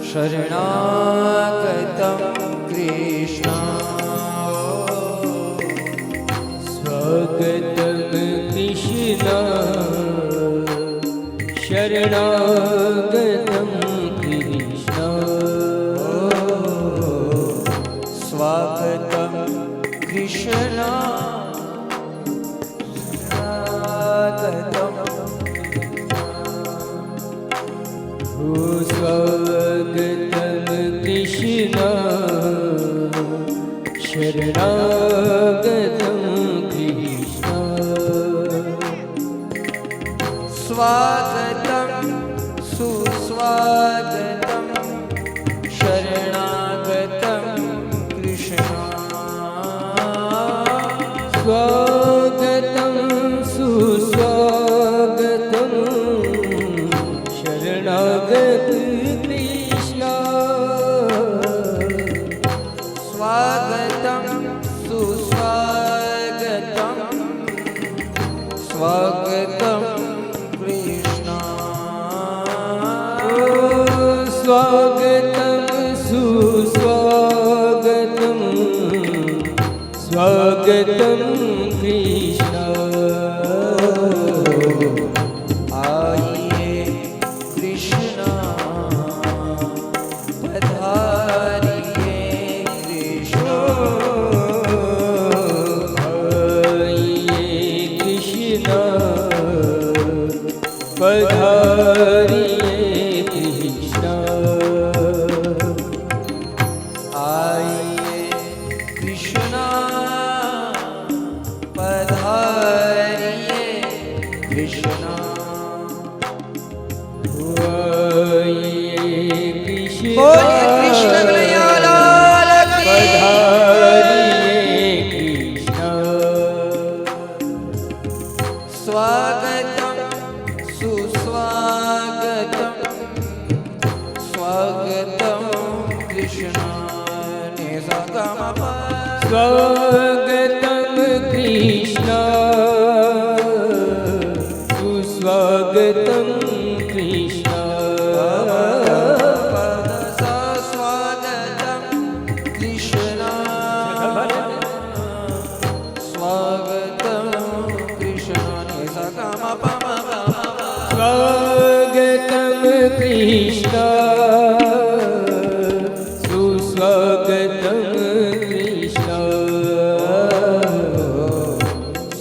शरणागतं कृष्ण स्वागतं कृष्ण शरणागतं कृष्ण स्वागतं कृष्ण शरणागतं स्वागतं कृष्ण शरणागतं कृष्ण स्वागतं सुस्वागतं शरणागतं कृष्ण स्वागतं सुस्वागतं शरणागत कृष्ण स्वागतं सुस्वागतं स्वागतं कृष्ण स्वागतं सुस्वागतं स्वागतं कृष्ण आइए कृष्ण पधारिए कृष्ण पधारिए कृष्ण आइए कृष्ण पधारिए कृष्ण बोलिए कृष्ण कन्हैया लाल की पधारिए कृष्ण स्वागतं सुस्वागतं स्वागतं कृष्ण निसगमप स्वागतं कृष्ण सुस्वागतं कृष्ण स्वागतं कृष्ण स्वागतं कृष्ण निसगमप स्वागतं कृष्ण सुस्वागतं कृष्ण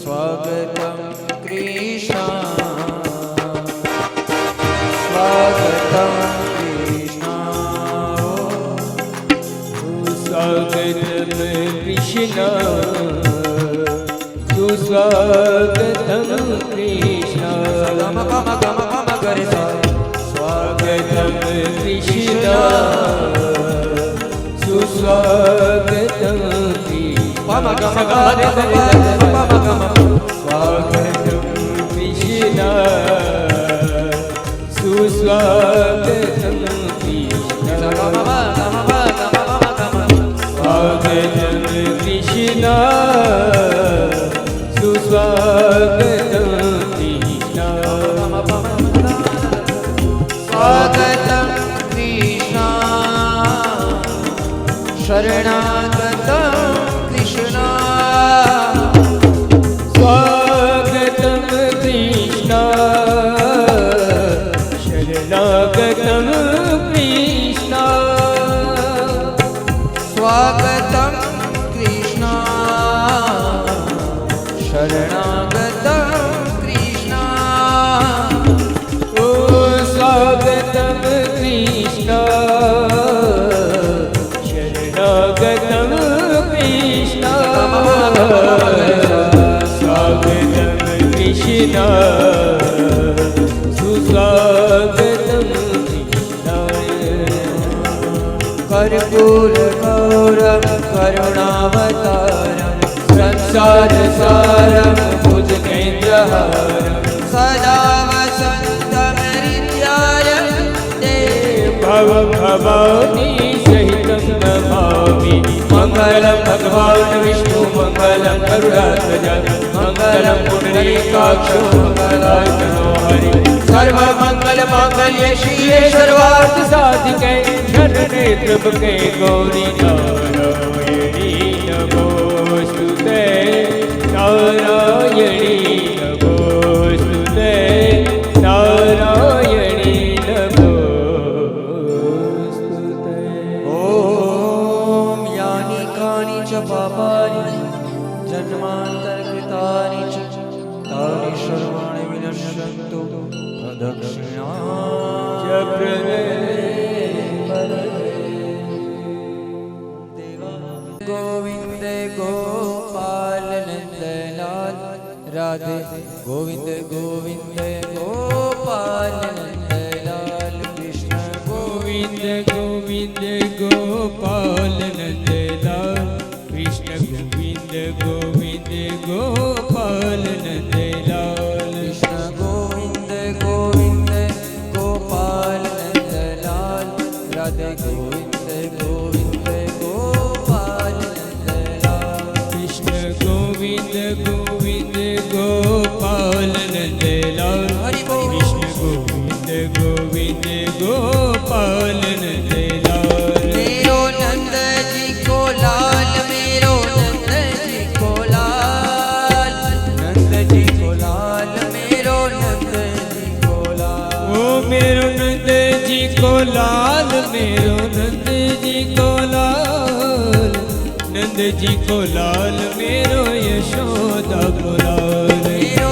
स्वागतं कृष्ण स्वागतं कृष्ण सुस्वागतं कृष्ण सुस्वागतं कृष्ण गम गम गम गम करे स्वागतं कृष्ण सुस्वागतं पम गम कृष्ण पम गम स्वागतं कृष्ण सुस्वागतं कृष्ण स्वागतं कृष्ण सुस्वागतं कृष्ण स्वागतं कृष्ण शरणागतं कृष्ण स्वागतं कृष्ण शरणागतं कृष्ण स्वागतं कृष्ण शरणागतं कृष्ण ओ स्वागतं कृष्ण शरणागतं कृष्ण स्वागतं कृष्ण सुस्वागतं कृष्ण कर्पूरगौरं करुणावतारं संसारसारं भुजगेन्द्रहारं सदा वसन्तमहृद्याय भवानी सहितं नमामि मङ्गलं भगवान् विष्णु मङ्गलं गरुडाध्वज मङ्गलं पुण्डरीकाक्षो मङ्गलाय हरि सर्वमङ्गलमाङ्गल्ये शिवे सर्वार्थसाधिके नेत्र के गौरी नारायणी नमोस्तुते नारायणी नमोस्तुते नारायणी नमोस्तुते ॐ यानि कानि च पापानि जन्मान्तरकृतानि च तानि सर्वाणि विनश्यन्तु प्रदक्षिणा च प्रदे गोविंद गोपाल नंदलाल राधे गोविंद गोविंद गोपाल नंदलाल कृष्ण गोविंद गोविंद गोपाल नंदलाल कृष्ण गोविंद गोविंद गोपाल नंदलाल कृष्ण गोविंद गोविंद गोपाल नंदलाल राधे गोविंद गोविंद गोपाल नंदलाल कृष्ण गोविंद गोविंद गोपाल नंदलाल हरि बोल। कृष्ण गोविंद गोविंद गोपाल नंदलाल मेरो नंद जी को लाल मेरो नंद जी को लाल नंद जी को लाल मेरो नंद जी को लाल ओ मेरो नंद जी को लाल मेरो नंद जी को लाल नंद जी को लाल मेरो यशोदा को लाल मेरो